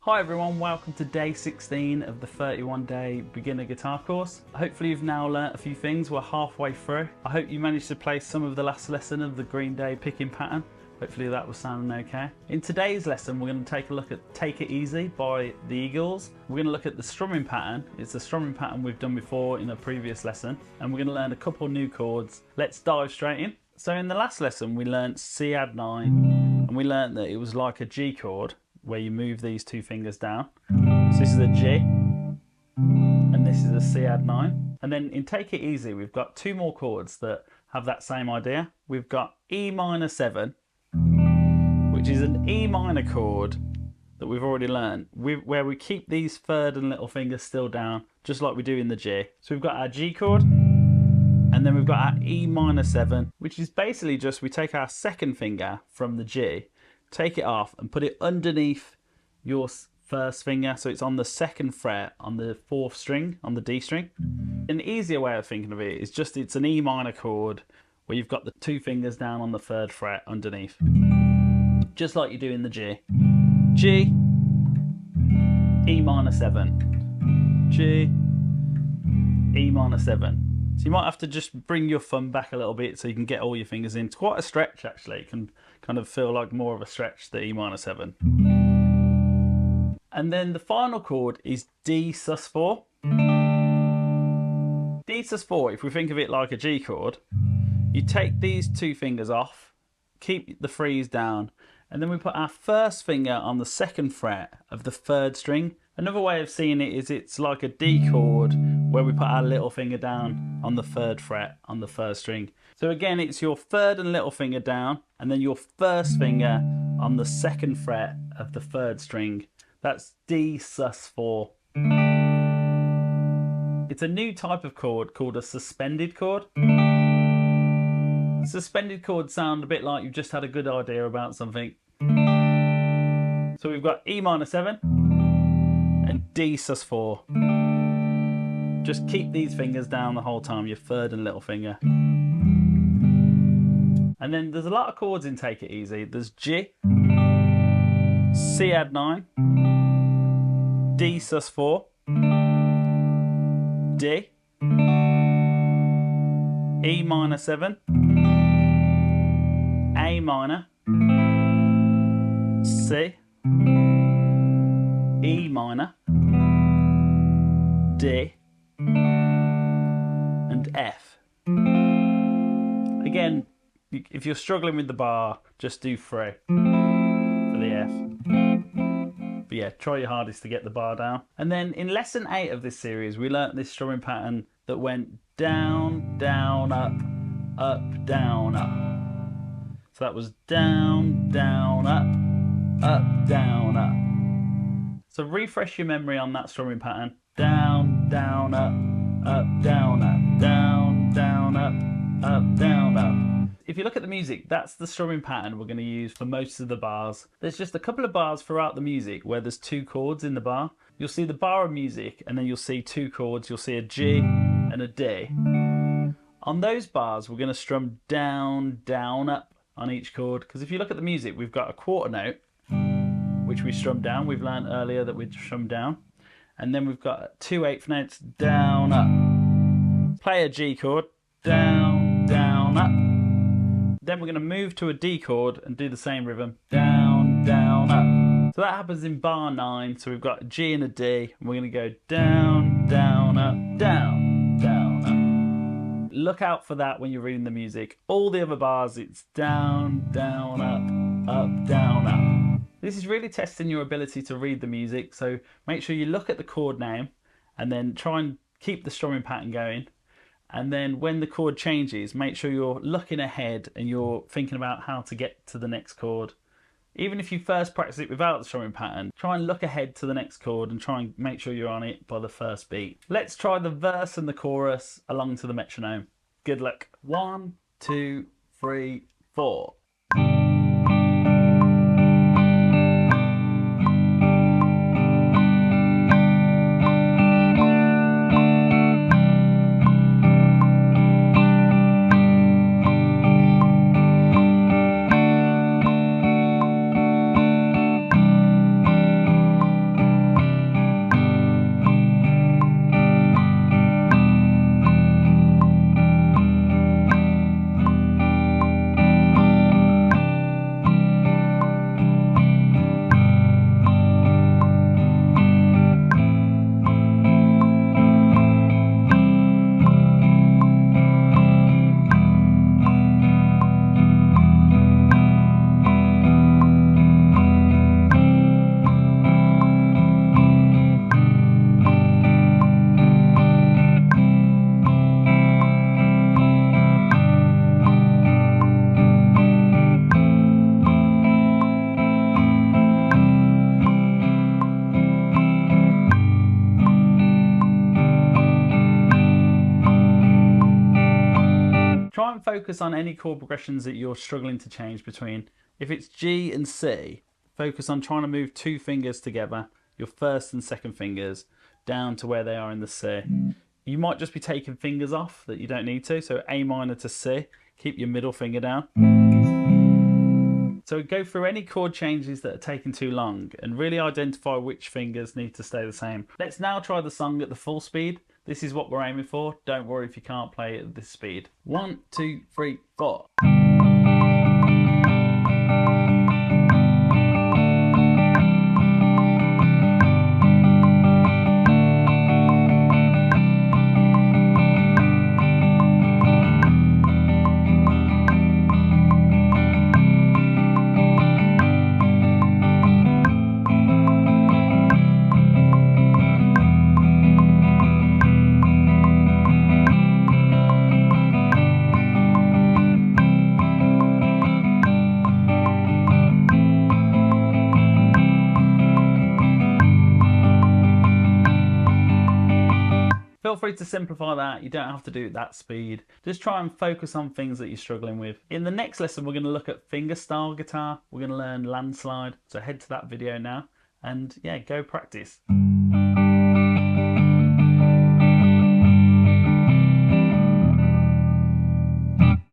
Hi everyone, welcome to day 16 of the 31-day beginner guitar course. Hopefully you've now learnt a few things. We're halfway through. I hope you managed to play some of the last lesson of the Green Day picking pattern. Hopefully that was sounding okay. In today's lesson, we're going to take a look at Take It Easy by the Eagles. We're going to look at the strumming pattern. It's a strumming pattern we've done before in a previous lesson. And we're going to learn a couple new chords. Let's dive straight in. So in the last lesson, we learnt C add 9, and we learnt that it was like a G chord, where you move these two fingers down. So this is a G, and this is a C add 9. And then in Take It Easy, we've got two more chords that have that same idea. We've got E minor 7, which is an E minor chord that we've already learned, where we keep these third and little fingers still down, just like we do in the G. So we've got our G chord, and then we've got our E minor 7, which is basically just we take our second finger from the G, take it off and put it underneath your first finger, so it's on the second fret on the 4th string, on the D string. An easier way of thinking of it is just it's an E minor chord where you've got the two fingers down on the 3rd fret underneath, just like you do in the G. G, E minor 7, G, E minor 7. So you might have to just bring your thumb back a little bit so you can get all your fingers in. It's quite a stretch actually. It can kind of feel like more of a stretch, the E minor 7. And then the final chord is Dsus4. Dsus4, if we think of it like a G chord, you take these two fingers off, keep the 3s down, and then we put our first finger on the 2nd fret of the 3rd string. Another way of seeing it is it's like a D chord where we put our little finger down on the 3rd fret on the 1st string. So again, it's your 3rd and little finger down, and then your 1st finger on the 2nd fret of the 3rd string. That's Dsus4. It's a new type of chord called a suspended chord. Suspended chords sound a bit like you've just had a good idea about something. So we've got E minor 7 and Dsus4. Just keep these fingers down the whole time, your 3rd and little finger. And then there's a lot of chords in Take It Easy. There's G, C add 9, Dsus4, D, E minor 7, A minor, C, E minor, D, and F. Again, if you're struggling with the bar, just do 3 for the F. But yeah, try your hardest to get the bar down. And then in lesson 8 of this series, we learnt this strumming pattern that went down, down, up, up, down, up. So that was down, down, up, down, up. So refresh your memory on that strumming pattern. Down, down, up, down, up, down, down, up, down, up. If you look at the music, that's the strumming pattern we're going to use for most of the bars. There's just a couple of bars throughout the music where there's 2 chords in the bar. You'll see the bar of music, and then you'll see 2 chords. You'll see a G and a D. On those bars, we're going to strum down, down, up on each chord, because if you look at the music, we've got a quarter note, which we strum down. We've learned earlier that we'd strum down. And then we've got 2 8th notes, down, up. Play a G chord, down, down, up. Then we're going to move to a D chord and do the same rhythm, down, down, up. So that happens in bar 9. So we've got a G and a D, and we're going to go down, down, up, down, down, up. Look out for that when you're reading the music. All the other bars, it's down, down, up, down, up. This is really testing your ability to read the music, so make sure you look at the chord name and then try and keep the strumming pattern going. And then when the chord changes, make sure you're looking ahead and you're thinking about how to get to the next chord. Even if you first practice it without the strumming pattern, try and look ahead to the next chord and try and make sure you're on it by the first beat. Let's try the verse and the chorus along to the metronome. Good luck. 1, 2, 3, 4. focus on any chord progressions that you're struggling to change between. If it's G and C, focus on trying to move 2 fingers together, your first and second fingers, down to where they are in the C. You might just be taking fingers off that you don't need to, so A minor to C, keep your middle finger down. So go through any chord changes that are taking too long and really identify which fingers need to stay the same. Let's now try the song at the full speed. This is what we're aiming for. Don't worry if you can't play it at this speed. 1, 2, 3, 4. Feel free to simplify that. You don't have to do it that speed. Just try and focus on things that you're struggling with. In the next lesson, we're going to look at fingerstyle guitar. We're going to learn landslide. So head to that video now and yeah, go practice.